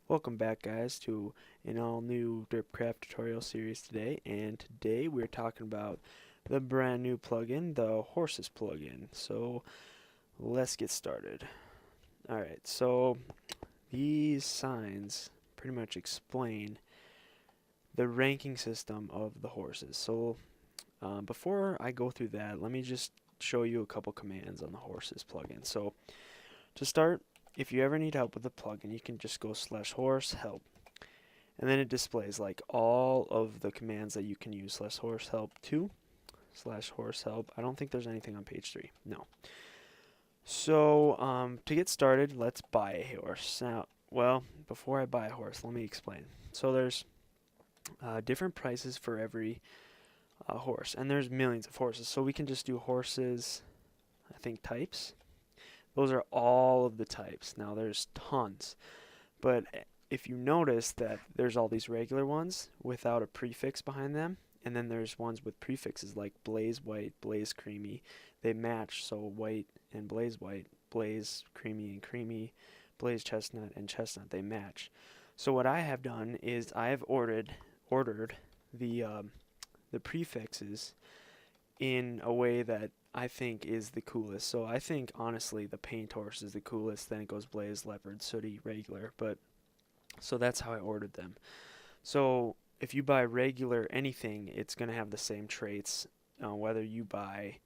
Welcome back, guys, to an all-new DerpCraft tutorial series today, and today we're talking about the brand new plugin, the Horses plugin. So let's get started. Alright, so these signs pretty much explain the ranking system of the horses. So before I go through that, let me just show you a couple commands on the Horses plugin. So to start, if you ever need help with the plugin, you can just go /horse help, and then it displays like all of the commands that you can use /horse help 2 /horse help. I don't think there's anything on page 3. No. So to get started, let's buy a horse. Now, well, before I buy a horse, let me explain. So there's different prices for every horse, and there's millions of horses. So we can just do horses, I think, types. Those are all of the types. Now there's tons, but if you notice that there's all these regular ones without a prefix behind them, and then there's ones with prefixes like blaze white, blaze creamy. They match, so white and blaze white, blaze creamy and creamy, blaze chestnut and chestnut, they match. So what I have done is I have ordered the prefixes in a way that I think is the coolest. So I think honestly the paint horse is the coolest, then it goes blaze, leopard, sooty, regular, but so that's how I ordered them. So if you buy regular anything, it's going to have the same traits, whether you buy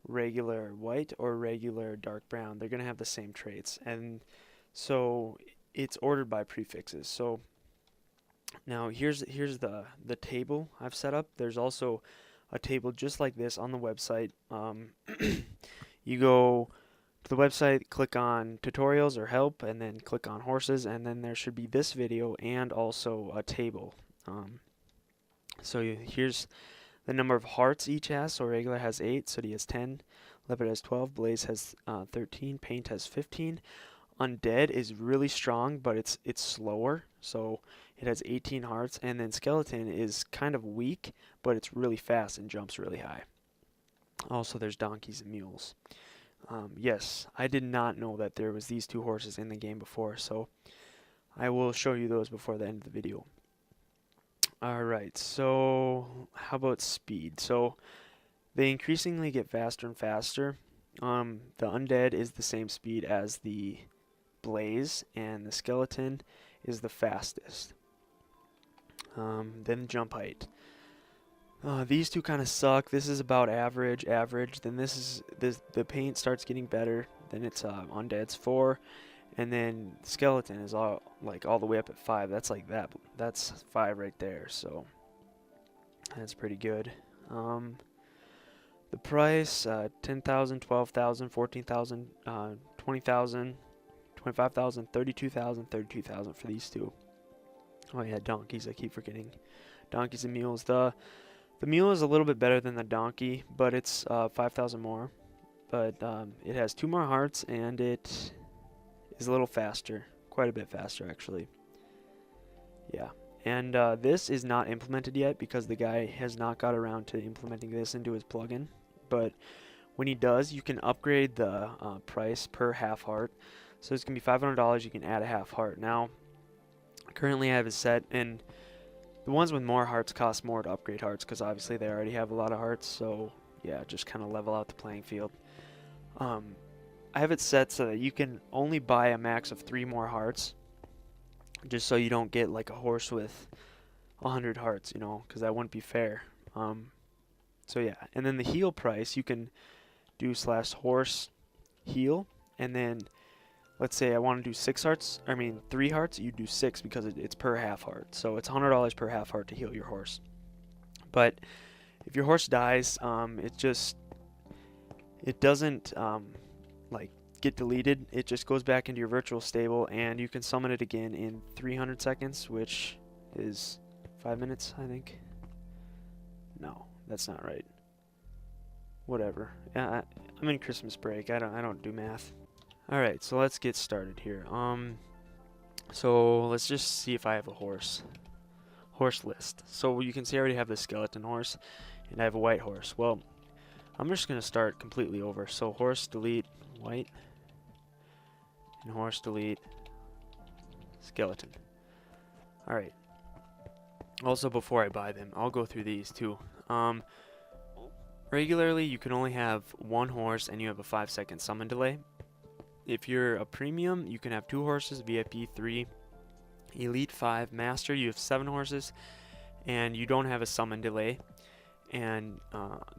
regular white or regular dark brown, they're going to have the same traits. And so it's ordered by prefixes. So now here's the table I've set up. There's also a table just like this on the website. You go to the website, click on tutorials or help, and then click on horses, and then there should be this video and also a table. Here's the number of hearts each has. So regular has 8, sooty has 10, leopard has 12, blaze has 13, paint has 15. Undead is really strong, but it's slower, so it has 18 hearts, and then skeleton is kind of weak, but it's really fast and jumps really high. Also, there's donkeys and mules. Yes, I did not know that there was these two horses in the game before, so I will show you those before the end of the video. Alright, so how about speed? So they increasingly get faster and faster. The undead is the same speed as the blaze, and the skeleton is the fastest. Then jump height. These two kind of suck. This is about average. Then the paint starts getting better. Then it's undead's 4, and then skeleton is all the way up at 5. That's like that. That's 5 right there. So that's pretty good. The price 10,000, 12,000, 14,000, 20,000, 25,000, 32,000, 32,000 for these two. Oh yeah, donkeys. I keep forgetting. Donkeys and mules. The mule is a little bit better than the donkey, but it's 5,000 more. But it has 2 more hearts, and it is a little faster. Quite a bit faster, actually. Yeah. And this is not implemented yet because the guy has not got around to implementing this into his plugin. But when he does, you can upgrade the price per half heart. So it's going to be $500. You can add a half heart. Now, currently I have it set, and the ones with more hearts cost more to upgrade hearts because obviously they already have a lot of hearts. So yeah, just kind of level out the playing field. I have it set so that you can only buy a max of 3 more hearts, just so you don't get like a horse with 100 hearts, you know, because that wouldn't be fair. So yeah, and then the heal price, you can do /horse heal, and then let's say I want to do 3 hearts, you do 6 because it's per half heart. So it's $100 per half heart to heal your horse. But if your horse dies, it doesn't like get deleted. It just goes back into your virtual stable, and you can summon it again in 300 seconds, which is 5 minutes, I think. No, that's not right. Whatever. Yeah, I'm in Christmas break. I don't do math. Alright, so let's get started here. So let's just see if I have a horse list. So you can see I already have the skeleton horse, and I have a white horse. Well, I'm just going to start completely over. So horse, delete, white, and horse, delete, skeleton. Alright. Also, before I buy them, I'll go through these too. Regularly, you can only have one horse and you have a 5-second summon delay. If you're a premium, you can have 2 horses, VIP 3, Elite 5, Master, you have 7 horses, and you don't have a summon delay. And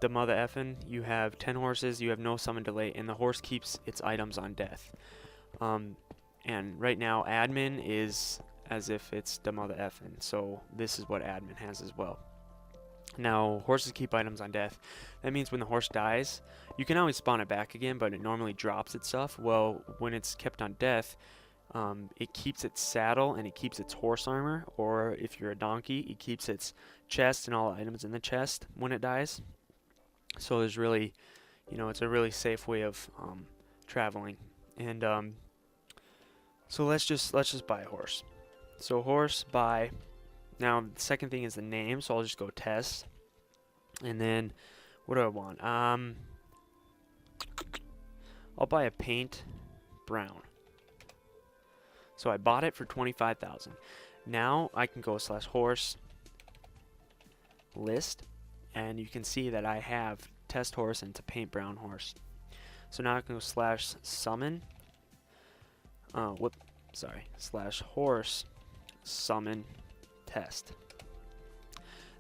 the mother effin', you have 10 horses, you have no summon delay, and the horse keeps its items on death. And right now, admin is as if it's the mother effin', so this is what admin has as well. Now, horses keep items on death. That means when the horse dies, you can always spawn it back again, but it normally drops its stuff. Well, when it's kept on death, it keeps its saddle and it keeps its horse armor, or if you're a donkey, it keeps its chest and all items in the chest when it dies. So there's really, it's a really safe way of traveling. And so let's just buy a horse. So horse, buy. Now the second thing is the name, so I'll just go test. And then what do I want? I'll buy a paint brown. So I bought it for 25,000. Now I can go /horse list, and you can see that I have test horse and to paint brown horse. So now I can go /summon. /horse summon test.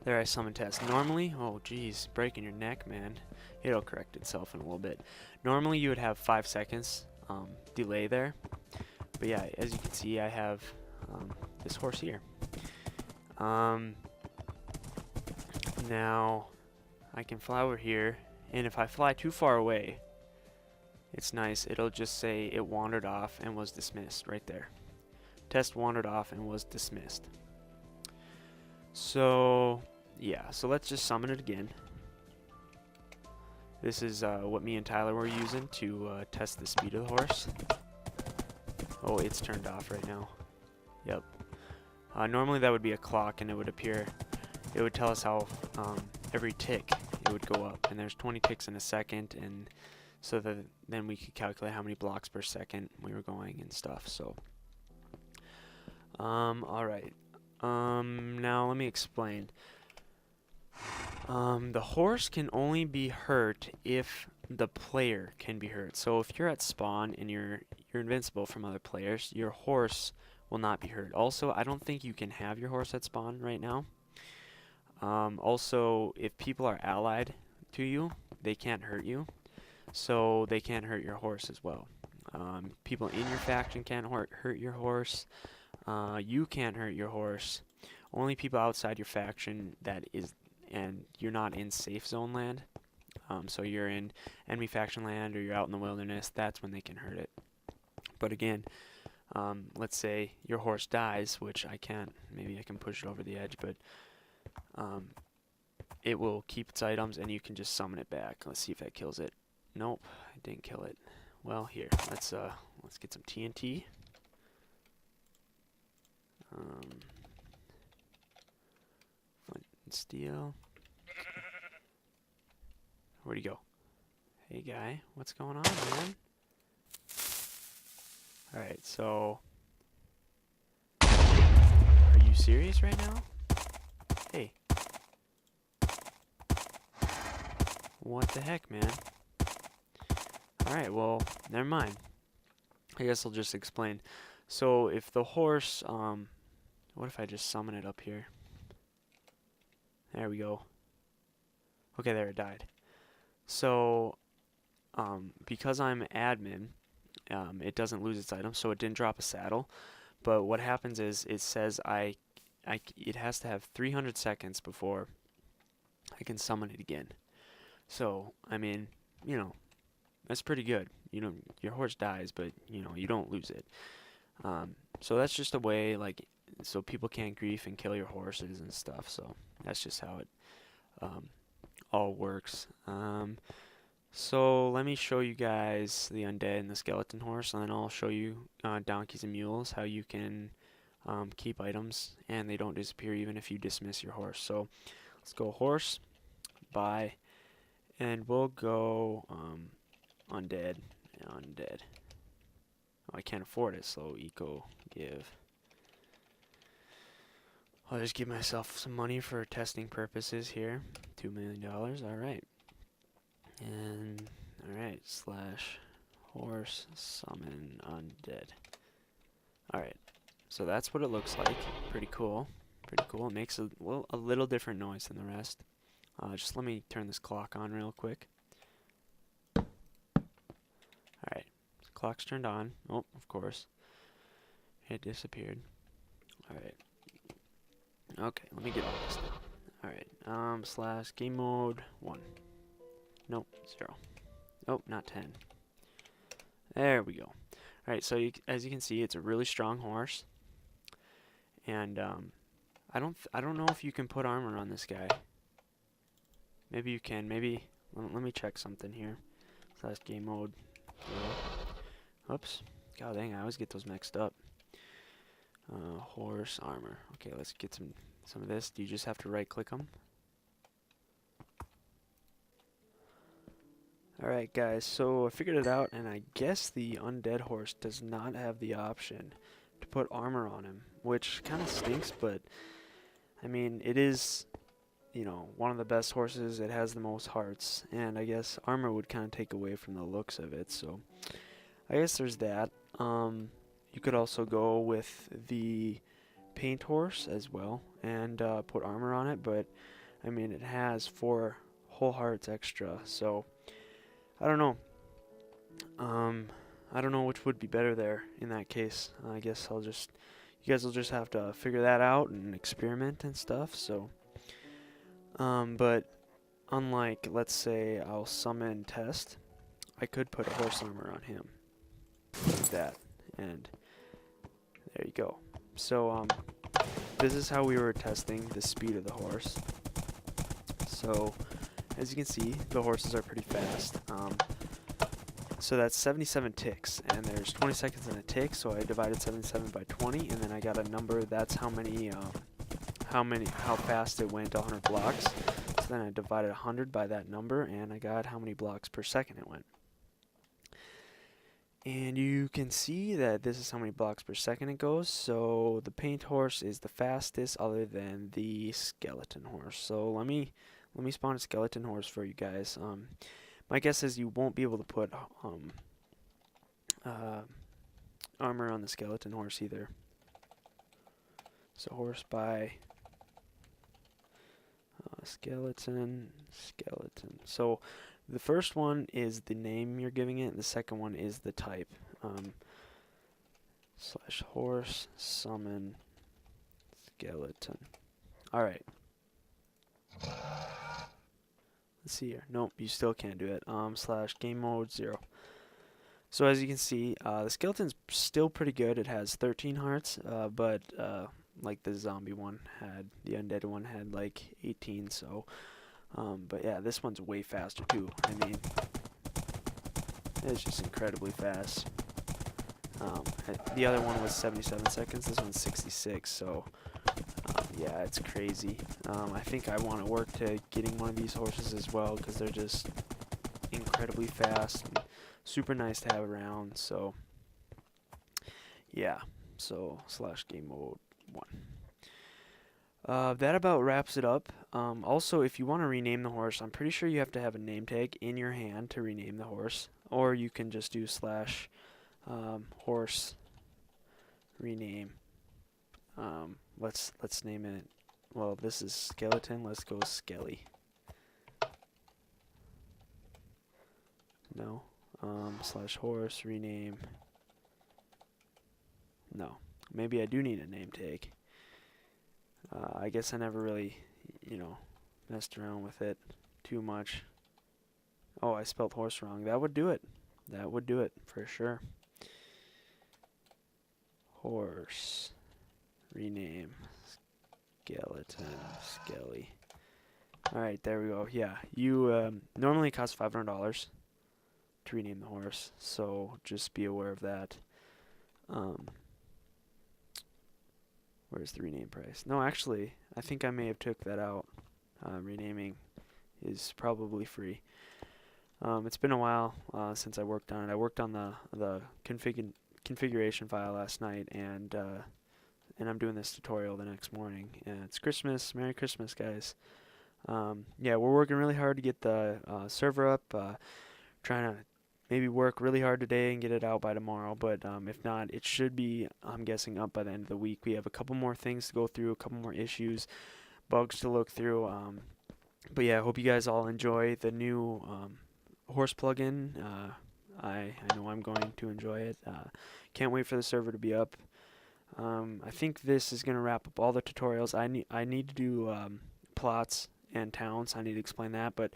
There, I summon test. Normally, oh geez, breaking your neck, man. It'll correct itself in a little bit. Normally you would have 5 seconds delay there. But yeah, as you can see, I have this horse here. Now, I can fly over here, and if I fly too far away, it's nice. It'll just say it wandered off and was dismissed right there. Test wandered off and was dismissed. So, yeah, so let's just summon it again. This is what me and Tyler were using to test the speed of the horse. Oh, it's turned off right now. Yep. Normally that would be a clock, and it would appear, it would tell us how every tick it would go up. And there's 20 ticks in a second, and so that then we could calculate how many blocks per second we were going and stuff. So, alright. Now let me explain. The horse can only be hurt if the player can be hurt. So if you're at spawn and you're invincible from other players, your horse will not be hurt. Also, I don't think you can have your horse at spawn right now. Also, if people are allied to you, they can't hurt you, so they can't hurt your horse as well. People in your faction can't hurt your horse. You can't hurt your horse. Only people outside your faction and you're not in safe zone land. So you're in enemy faction land or you're out in the wilderness, that's when they can hurt it. But again, let's say your horse dies, which I can't, maybe I can push it over the edge, but it will keep its items and you can just summon it back. Let's see if that kills it. Nope, I didn't kill it. Well, here, let's get some TNT. Flint and steel. Where'd he go? Hey guy, what's going on, man? Alright, so are you serious right now? Hey. What the heck, man? Alright, well, never mind. I guess I'll just explain. So if the horse, what if I just summon it up here? There we go. Okay, there, it died. So, because I'm admin, it doesn't lose its item, so it didn't drop a saddle. But what happens is, it says it has to have 300 seconds before I can summon it again. So, I mean, that's pretty good. Your horse dies, but, you don't lose it. So that's just a way, so people can't grief and kill your horses and stuff. So that's just how it all works. So let me show you guys the undead and the skeleton horse, and then I'll show you donkeys and mules, how you can keep items and they don't disappear even if you dismiss your horse. So let's go horse, buy, and we'll go undead. Oh, I can't afford it, so eco give. I'll just give myself some money for testing purposes here. $2 million. Alright. And, alright, slash horse summon undead. Alright. So that's what it looks like. Pretty cool. Pretty cool. It makes a little different noise than the rest. Just let me turn this clock on real quick. Alright. Clock's turned on. Oh, of course. It disappeared. Alright. Okay, let me get all this now. Alright, slash game mode 1. Nope, 0. Oh, not 10. There we go. Alright, so as you can see, it's a really strong horse. And, I don't know if you can put armor on this guy. Maybe you can. Maybe, let me check something here. Slash game mode 0. Oops. God dang, I always get those mixed up. Horse armor. Okay, let's get some of this. Do you just have to right click them? Alright guys, so I figured it out, and I guess the undead horse does not have the option to put armor on him, which kind of stinks, but I mean, it is, you know, one of the best horses. It has the most hearts, and I guess armor would kind of take away from the looks of it, so I guess there's that. You could also go with the paint horse as well and put armor on it, but I mean, it has 4 whole hearts extra, so I don't know. I don't know which would be better there in that case. I guess you guys will just have to figure that out and experiment and stuff. So, but unlike, let's say I'll summon Test, I could put a horse armor on him like that, and there you go. So, this is how we were testing the speed of the horse. So, as you can see, the horses are pretty fast. So that's 77 ticks, and there's 20 seconds in a tick, so I divided 77 by 20, and then I got a number. That's how fast it went 100 blocks. So then I divided 100 by that number, and I got how many blocks per second it went. And you can see that this is how many blocks per second it goes. So the paint horse is the fastest, other than the skeleton horse. So let me spawn a skeleton horse for you guys. My guess is you won't be able to put armor on the skeleton horse either. So horse by skeleton. So the first one is the name you're giving it, and the second one is the type. Slash horse summon skeleton. Alright. Let's see here. Nope, you still can't do it. Slash game mode 0. So as you can see, the skeleton's still pretty good. It has 13 hearts, but like the zombie one had, the undead one had like 18. So, but yeah, this one's way faster too. I mean, it's just incredibly fast. The other one was 77 seconds. This one's 66. So. Yeah, it's crazy. I think I want to work to getting one of these horses as well, because they're just incredibly fast and super nice to have around. So yeah, so slash game mode 1. That about wraps it up. Also, if you want to rename the horse, I'm pretty sure you have to have a name tag in your hand to rename the horse, or you can just do slash horse rename. Let's name it. Well, this is skeleton. Let's go Skelly. No. Slash horse rename. No. Maybe I do need a name tag. I guess I never really, messed around with it too much. Oh, I spelled horse wrong. That would do it. That would do it for sure. Horse rename skeleton Skelly. Alright, there we go. Yeah, you normally it costs $500 to rename the horse, so just be aware of that. Where's the rename price? No, actually, I think I may have took that out. Renaming is probably free. It's been a while since I worked on it. I worked on the configuration file last night, and and I'm doing this tutorial the next morning. And it's Christmas. Merry Christmas, guys. Yeah, we're working really hard to get the server up. Trying to maybe work really hard today and get it out by tomorrow. But if not, it should be, I'm guessing, up by the end of the week. We have a couple more things to go through, a couple more issues, bugs to look through. But yeah, I hope you guys all enjoy the new horse plugin. I know I'm going to enjoy it. Can't wait for the server to be up. I think this is going to wrap up all the tutorials. I need to do plots and towns. I need to explain that, but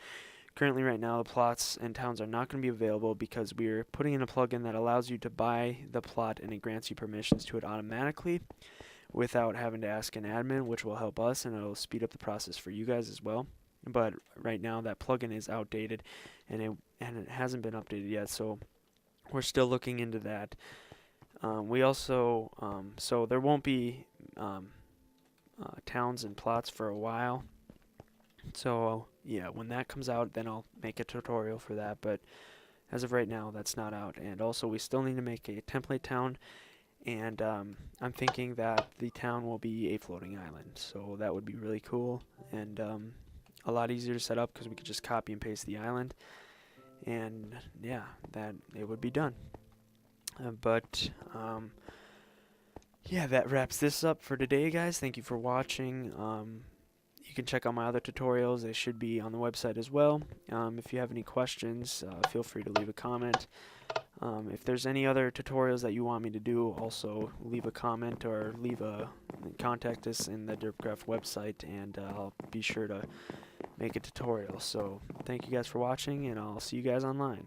currently right now the plots and towns are not going to be available because we're putting in a plugin that allows you to buy the plot and it grants you permissions to it automatically without having to ask an admin, which will help us and it'll speed up the process for you guys as well. But right now that plugin is outdated and it hasn't been updated yet, so we're still looking into that. We also so there won't be towns and plots for a while. So yeah, when that comes out, then I'll make a tutorial for that. But as of right now, that's not out. And also, we still need to make a template town. And I'm thinking that the town will be a floating island. So that would be really cool and a lot easier to set up because we could just copy and paste the island. And yeah, that it would be done. Yeah, that wraps this up for today, guys. Thank you for watching. You can check out my other tutorials. They should be on the website as well. If you have any questions, feel free to leave a comment. If there's any other tutorials that you want me to do, also leave a comment or contact us in the DerpCraft website, and I'll be sure to make a tutorial. So thank you guys for watching, and I'll see you guys online.